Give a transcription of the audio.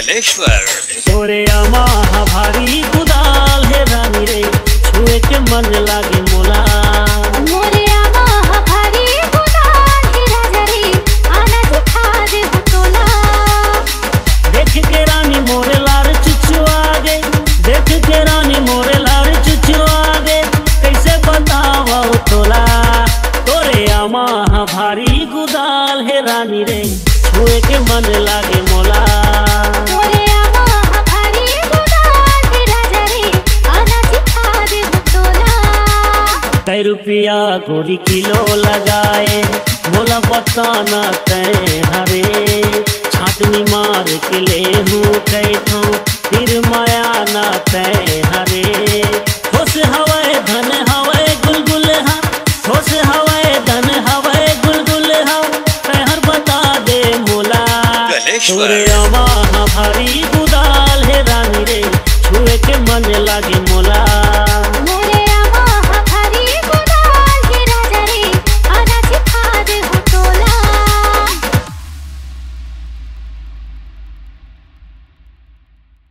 कलेश्वर तोरे अमा भारी कुदाल है रानी रे छुए के मन लागे मोला मोरे अमा भारी कुदाल है राजा रे आना दिखा दे तोला। देख के रानी मोरे लार चुचुआ गे, देख के रानी मोरे लार चुचुआ गे, कैसे बतावा तोला। तोरे अमा भारी कुदाल है रानी रे छुए के मन लागे मोला। तै रुपया गोरी किलो लगाए मोला बताना तय हरे छाटनी मार के ले हूँ कैठो फिर माया ना तय हरे होश हवाए धन हवाए गुलगुल हा, होश हवाए धन हवाए गुलगुल हा, तैहर बता दे मोला। तोरे अमा भारी